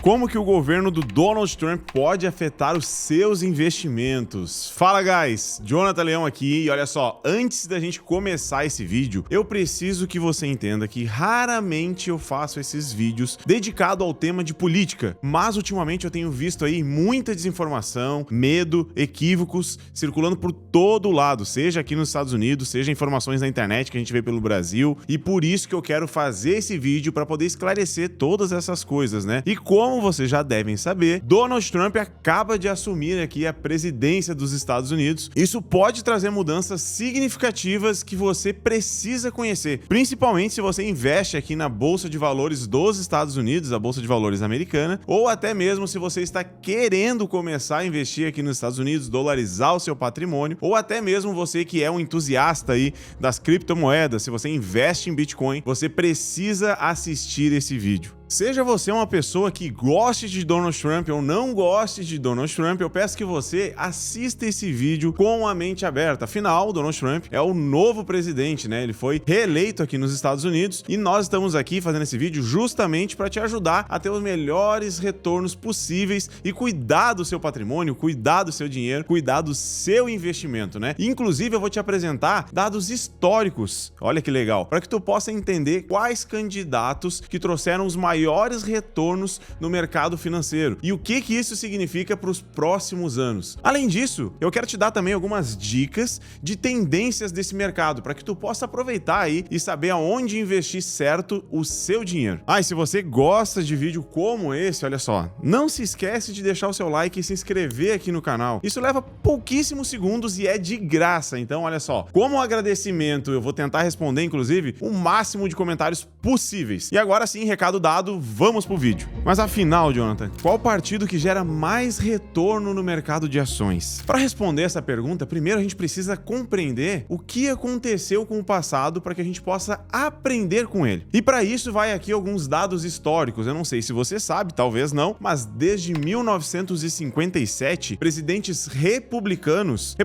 Como que o governo do Donald Trump pode afetar os seus investimentos? Fala, guys! Jonathan Leão aqui e olha só, antes da gente começar esse vídeo, eu preciso que você entenda que raramente eu faço esses vídeos dedicados ao tema de política, mas ultimamente eu tenho visto aí muita desinformação, medo, equívocos circulando por todo lado, seja aqui nos Estados Unidos, seja informações na internet que a gente vê pelo Brasil, e por isso que eu quero fazer esse vídeo para poder esclarecer todas essas coisas, né? E como vocês já devem saber, Donald Trump acaba de assumir aqui a presidência dos Estados Unidos. Isso pode trazer mudanças significativas que você precisa conhecer, principalmente se você investe aqui na Bolsa de Valores dos Estados Unidos, a Bolsa de Valores americana, ou até mesmo se você está querendo começar a investir aqui nos Estados Unidos, dolarizar o seu patrimônio, ou até mesmo você que é um entusiasta aí das criptomoedas, se você investe em Bitcoin, você precisa assistir esse vídeo. Seja você uma pessoa que goste de Donald Trump ou não goste de Donald Trump, eu peço que você assista esse vídeo com a mente aberta. Afinal, Donald Trump é o novo presidente, né? Ele foi reeleito aqui nos Estados Unidos e nós estamos aqui fazendo esse vídeo justamente para te ajudar a ter os melhores retornos possíveis e cuidar do seu patrimônio, cuidar do seu dinheiro, cuidar do seu investimento, né? Inclusive, eu vou te apresentar dados históricos, olha que legal, para que tu possa entender quais candidatos que trouxeram os maiores retornos no mercado financeiro e o que isso significa para os próximos anos. Além disso, eu quero te dar também algumas dicas de tendências desse mercado para que tu possa aproveitar aí e saber aonde investir certo o seu dinheiro. E se você gosta de vídeo como esse, olha só, não se esquece de deixar o seu like e se inscrever aqui no canal. Isso leva pouquíssimos segundos e é de graça. Então, olha só, como agradecimento, eu vou tentar responder, inclusive, o máximo de comentários possíveis. E agora sim, recado dado, vamos pro vídeo. Mas afinal, Jonathan, qual partido que gera mais retorno no mercado de ações? Para responder essa pergunta, primeiro a gente precisa compreender o que aconteceu com o passado para que a gente possa aprender com ele. E para isso vai aqui alguns dados históricos. Eu não sei se você sabe, talvez não, mas desde 1957, presidentes republicanos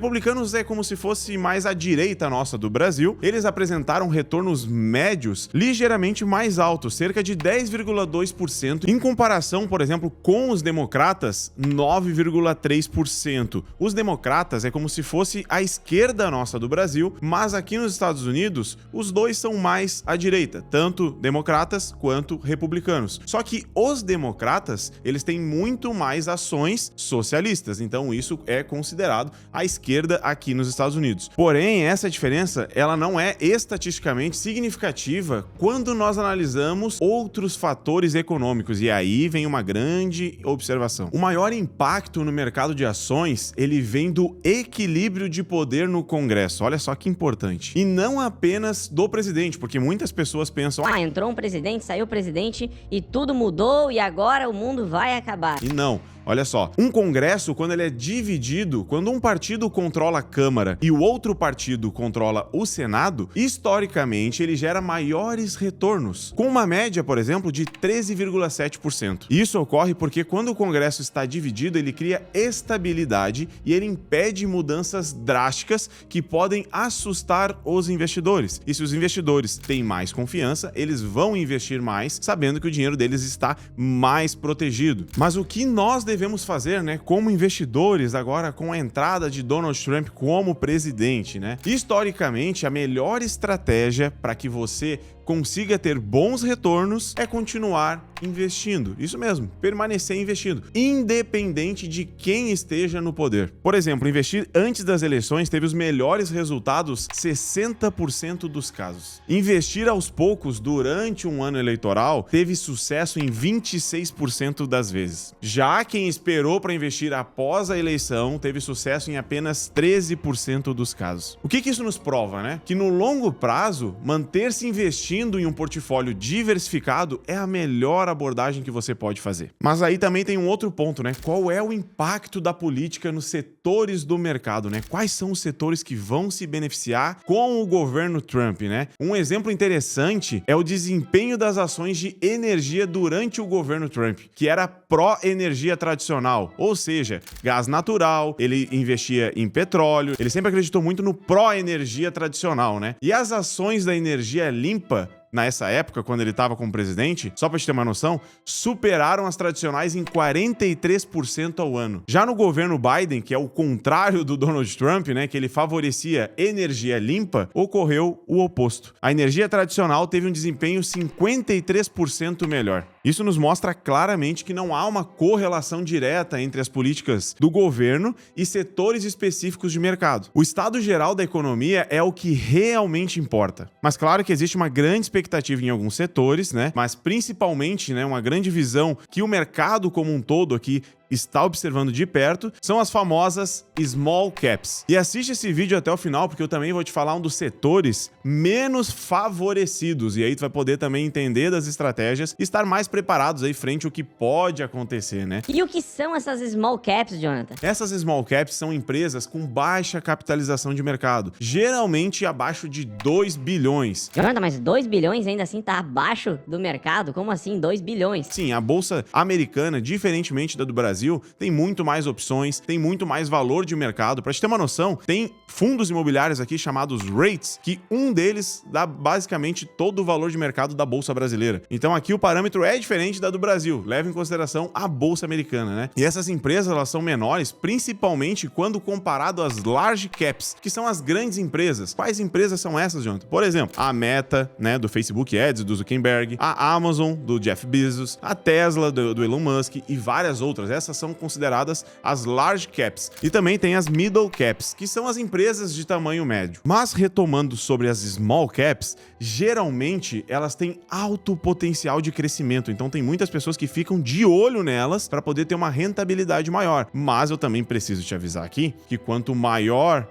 é como se fosse mais à direita nossa do Brasil, eles apresentaram retornos médios ligeiramente mais altos, cerca de 10,2%, em comparação, por exemplo, com os democratas, 9,3%. Os democratas é como se fosse a esquerda nossa do Brasil, mas aqui nos Estados Unidos, os dois são mais à direita, tanto democratas quanto republicanos. Só que os democratas, eles têm muito mais ações socialistas, então isso é considerado a esquerda aqui nos Estados Unidos. Porém, essa diferença, ela não é estatisticamente significativa quando nós analisamos outros fatores econômicos, e aí vem uma grande observação. O maior impacto no mercado de ações, ele vem do equilíbrio de poder no Congresso. Olha só que importante. E não apenas do presidente, porque muitas pessoas pensam, entrou um presidente, saiu o presidente e tudo mudou e agora o mundo vai acabar. E não. Olha só, um congresso, quando ele é dividido, quando um partido controla a Câmara e o outro partido controla o Senado, historicamente ele gera maiores retornos, com uma média, por exemplo, de 13,7%. Isso ocorre porque quando o Congresso está dividido, ele cria estabilidade e ele impede mudanças drásticas que podem assustar os investidores. E se os investidores têm mais confiança, eles vão investir mais, sabendo que o dinheiro deles está mais protegido. Mas o que nós devemos fazer, né, como investidores agora com a entrada de Donald Trump como presidente, né? Historicamente, a melhor estratégia para que você consiga ter bons retornos é continuar investindo. Isso mesmo, permanecer investindo, independente de quem esteja no poder. Por exemplo, investir antes das eleições teve os melhores resultados 60% dos casos. Investir aos poucos durante um ano eleitoral teve sucesso em 26% das vezes. Já quem esperou para investir após a eleição teve sucesso em apenas 13% dos casos. O que isso nos prova, né? Que no longo prazo, manter-se investindo em um portfólio diversificado é a melhor abordagem que você pode fazer. Mas aí também tem um outro ponto, né? Qual é o impacto da política nos setores do mercado, né? Quais são os setores que vão se beneficiar com o governo Trump, né? Um exemplo interessante é o desempenho das ações de energia durante o governo Trump, que era pró-energia tradicional, ou seja, gás natural, ele investia em petróleo, ele sempre acreditou muito no pró-energia tradicional, né? E as ações da energia limpa nessa época, quando ele estava como presidente, só pra gente ter uma noção, superaram as tradicionais em 43% ao ano. Já no governo Biden, que é o contrário do Donald Trump, né, que ele favorecia energia limpa, ocorreu o oposto. A energia tradicional teve um desempenho 53% melhor. Isso nos mostra claramente que não há uma correlação direta entre as políticas do governo e setores específicos de mercado. O estado geral da economia é o que realmente importa. Mas claro que existe uma grande expectativa em alguns setores, né? Mas principalmente, né, uma grande visão que o mercado como um todo aqui está observando de perto, são as famosas small caps. E assiste esse vídeo até o final, porque eu também vou te falar um dos setores menos favorecidos, e aí tu vai poder também entender das estratégias e estar mais preparados aí frente ao que pode acontecer, né? E o que são essas small caps, Jonathan? Essas small caps são empresas com baixa capitalização de mercado, geralmente abaixo de 2 bilhões. Jonathan, mas 2 bilhões ainda assim tá abaixo do mercado? Como assim 2 bilhões? Sim, a bolsa americana, diferentemente da do Brasil, tem muito mais opções, tem muito mais valor de mercado. Pra te ter uma noção, tem fundos imobiliários aqui chamados REITs, que um deles dá basicamente todo o valor de mercado da bolsa brasileira. Então aqui o parâmetro é diferente da do Brasil, leva em consideração a bolsa americana, né? E essas empresas, elas são menores, principalmente quando comparado às large caps, que são as grandes empresas. Quais empresas são essas, Jonathan? Por exemplo, a Meta, né, do Facebook Ads, do Zuckerberg, a Amazon, do Jeff Bezos, a Tesla, do Elon Musk e várias outras. Essas são consideradas as large caps. E também tem as middle caps, que são as empresas de tamanho médio. Mas retomando sobre as small caps, geralmente elas têm alto potencial de crescimento. Então tem muitas pessoas que ficam de olho nelas para poder ter uma rentabilidade maior. Mas eu também preciso te avisar aqui que quanto maior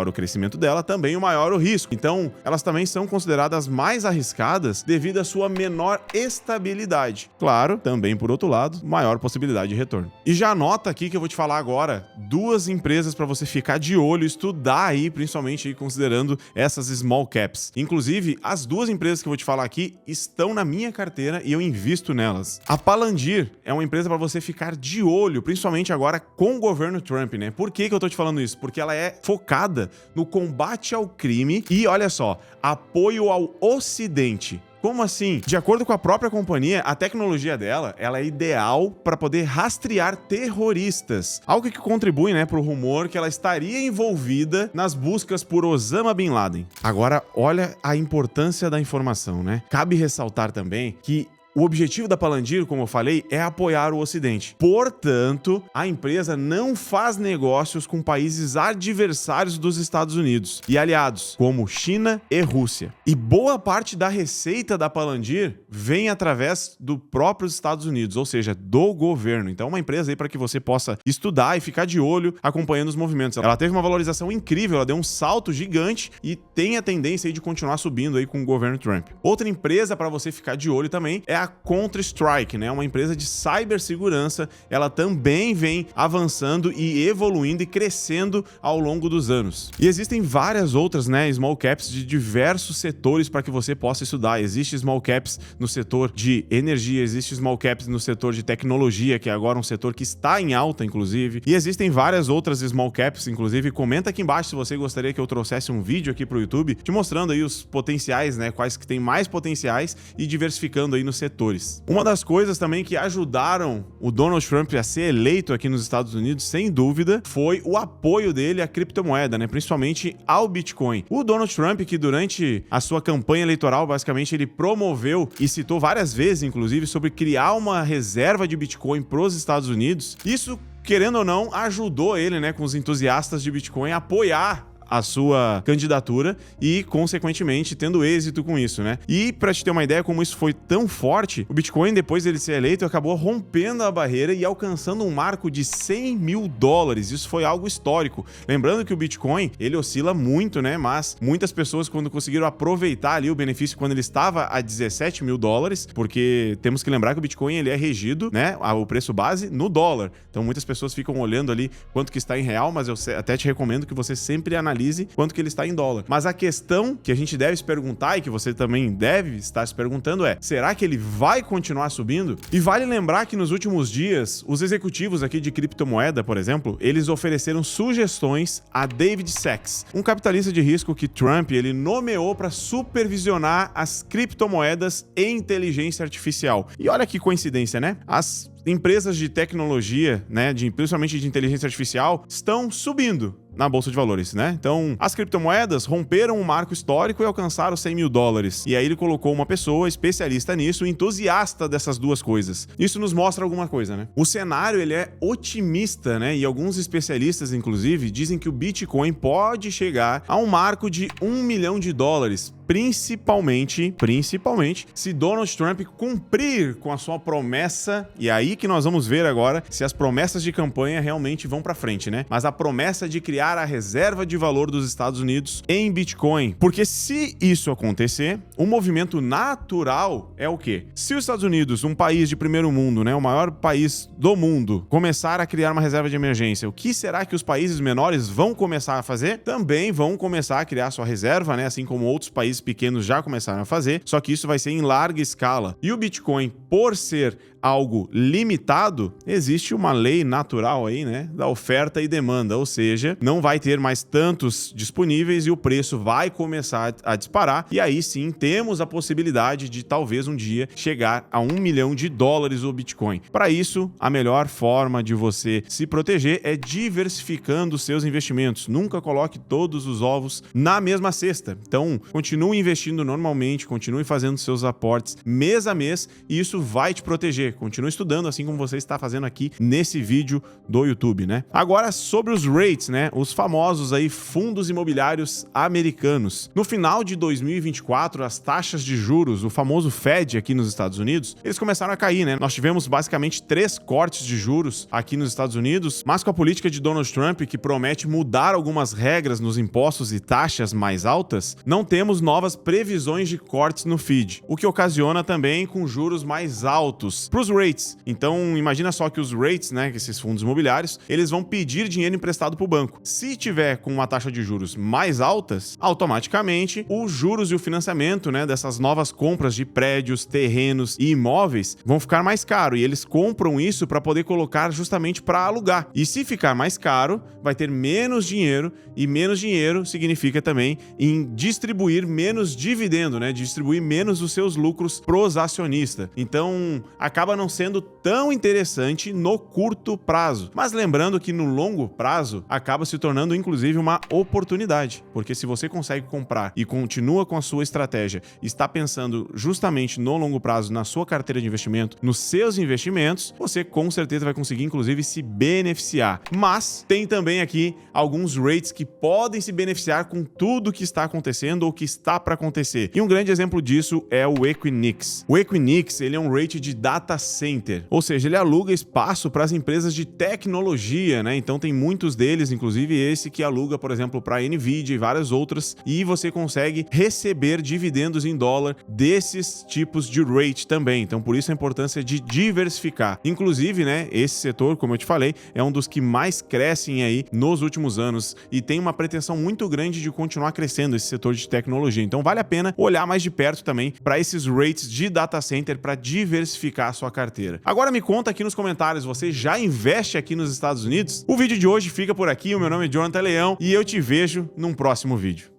o crescimento dela, também o maior o risco. Então, elas também são consideradas mais arriscadas devido à sua menor estabilidade. Claro, também por outro lado, maior possibilidade de retorno. E já anota aqui que eu vou te falar agora duas empresas para você ficar de olho, estudar aí, principalmente aí, considerando essas small caps. Inclusive, as duas empresas que eu vou te falar aqui estão na minha carteira e eu invisto nelas. A Palantir é uma empresa para você ficar de olho, principalmente agora com o governo Trump, né? Por que eu tô te falando isso? Porque ela é focada no combate ao crime e, olha só, apoio ao Ocidente. Como assim? De acordo com a própria companhia, a tecnologia dela, ela é ideal para poder rastrear terroristas. Algo que contribui, né, para o rumor que ela estaria envolvida nas buscas por Osama Bin Laden. Agora, olha a importância da informação, né? Cabe ressaltar também que o objetivo da Palantir, como eu falei, é apoiar o Ocidente. Portanto, a empresa não faz negócios com países adversários dos Estados Unidos e aliados, como China e Rússia. E boa parte da receita da Palantir vem através do próprio Estados Unidos, ou seja, do governo. Então, é uma empresa aí para que você possa estudar e ficar de olho acompanhando os movimentos. Ela teve uma valorização incrível, ela deu um salto gigante e tem a tendência aí de continuar subindo aí com o governo Trump. Outra empresa para você ficar de olho também é a Counter-Strike, né? Uma empresa de cibersegurança. Ela também vem avançando e evoluindo e crescendo ao longo dos anos. E existem várias outras, né, small caps de diversos setores para que você possa estudar. Existe small caps no setor de energia, existe small caps no setor de tecnologia, que é agora um setor que está em alta, inclusive. E existem várias outras small caps, inclusive. Comenta aqui embaixo se você gostaria que eu trouxesse um vídeo aqui para o YouTube, te mostrando aí os potenciais, né, quais que tem mais potenciais e diversificando aí no setor. Uma das coisas também que ajudaram o Donald Trump a ser eleito aqui nos Estados Unidos, sem dúvida, foi o apoio dele à criptomoeda, né? Principalmente ao Bitcoin. O Donald Trump, que durante a sua campanha eleitoral, basicamente, ele promoveu e citou várias vezes, inclusive, sobre criar uma reserva de Bitcoin para os Estados Unidos. Isso, querendo ou não, ajudou ele, né, com os entusiastas de Bitcoin a apoiar a sua candidatura e, consequentemente, tendo êxito com isso, né? E, pra te ter uma ideia como isso foi tão forte, o Bitcoin, depois dele ser eleito, acabou rompendo a barreira e alcançando um marco de $100 mil. Isso foi algo histórico. Lembrando que o Bitcoin, ele oscila muito, né? Mas muitas pessoas, quando conseguiram aproveitar ali o benefício quando ele estava a $17 mil, porque temos que lembrar que o Bitcoin, ele é regido, né? O preço base no dólar. Então, muitas pessoas ficam olhando ali quanto que está em real, mas eu até te recomendo que você sempre analise analise quanto que ele está em dólar. Mas a questão que a gente deve se perguntar e que você também deve estar se perguntando é: será que ele vai continuar subindo? E vale lembrar que nos últimos dias, os executivos aqui de criptomoeda, por exemplo, eles ofereceram sugestões a David Sachs, um capitalista de risco que Trump ele nomeou para supervisionar as criptomoedas e inteligência artificial. E olha que coincidência, né? As empresas de tecnologia, né, principalmente de inteligência artificial, estão subindo na Bolsa de Valores, né? Então, as criptomoedas romperam um marco histórico e alcançaram $100 mil. E aí ele colocou uma pessoa especialista nisso, entusiasta dessas duas coisas. Isso nos mostra alguma coisa, né? O cenário, ele é otimista, né? E alguns especialistas, inclusive, dizem que o Bitcoin pode chegar a um marco de $1 milhão, principalmente se Donald Trump cumprir com a sua promessa, e aí que nós vamos ver agora se as promessas de campanha realmente vão pra frente, né? Mas a promessa de criar a reserva de valor dos Estados Unidos em Bitcoin. Porque se isso acontecer, o movimento natural é o quê? Se os Estados Unidos, um país de primeiro mundo, né, o maior país do mundo, começar a criar uma reserva de emergência, o que será que os países menores vão começar a fazer? Também vão começar a criar sua reserva, né, assim como outros países pequenos já começaram a fazer, só que isso vai ser em larga escala. E o Bitcoin, por ser algo limitado, existe uma lei natural aí, né, da oferta e demanda, ou seja, não vai ter mais tantos disponíveis e o preço vai começar a disparar, e aí sim temos a possibilidade de talvez um dia chegar a $1 milhão o Bitcoin. Para isso, a melhor forma de você se proteger é diversificando seus investimentos. Nunca coloque todos os ovos na mesma cesta. Então, continue investindo normalmente, continue fazendo seus aportes mês a mês, e isso vai te proteger. Continue estudando, assim como você está fazendo aqui nesse vídeo do YouTube, né? Agora, sobre os REITs, né? Os famosos aí fundos imobiliários americanos. No final de 2024, as taxas de juros, o famoso Fed aqui nos Estados Unidos, eles começaram a cair, né? Nós tivemos basicamente 3 cortes de juros aqui nos Estados Unidos, mas com a política de Donald Trump, que promete mudar algumas regras nos impostos e taxas mais altas, não temos novas previsões de cortes no FED, o que ocasiona também com juros mais altos para os REITs. Então, imagina só que os REITs, né, esses fundos imobiliários, eles vão pedir dinheiro emprestado para o banco. Se tiver com uma taxa de juros mais altas, automaticamente os juros e o financiamento, né, dessas novas compras de prédios, terrenos e imóveis vão ficar mais caro, e eles compram isso para poder colocar justamente para alugar. E se ficar mais caro, vai ter menos dinheiro, e menos dinheiro significa também em distribuir menos dividendo, né, distribuir menos os seus lucros pros acionistas. Então, acaba não sendo tão interessante no curto prazo. Mas lembrando que no longo prazo acaba se tornando inclusive uma oportunidade, porque se você consegue comprar e continua com a sua estratégia, está pensando justamente no longo prazo na sua carteira de investimento, nos seus investimentos, você com certeza vai conseguir inclusive se beneficiar. Mas tem também aqui alguns REITs que podem se beneficiar com tudo que está acontecendo ou que está para acontecer. E um grande exemplo disso é o Equinix. O Equinix, ele é um REIT de data center, ou seja, ele aluga espaço para as empresas de tecnologia, né? Então tem muitos deles, inclusive esse que aluga, por exemplo, para a Nvidia e várias outras, e você consegue receber dividendos em dólar desses tipos de REIT também. Então por isso a importância de diversificar. Inclusive, né, esse setor, como eu te falei, é um dos que mais crescem aí nos últimos anos e tem uma pretensão muito grande de continuar crescendo esse setor de tecnologia. Então vale a pena olhar mais de perto também para esses REITs de data center para diversificar a sua carteira. Agora me conta aqui nos comentários, você já investe aqui nos Estados Unidos? O vídeo de hoje fica por aqui, o meu nome é Jonathan Leão e eu te vejo num próximo vídeo.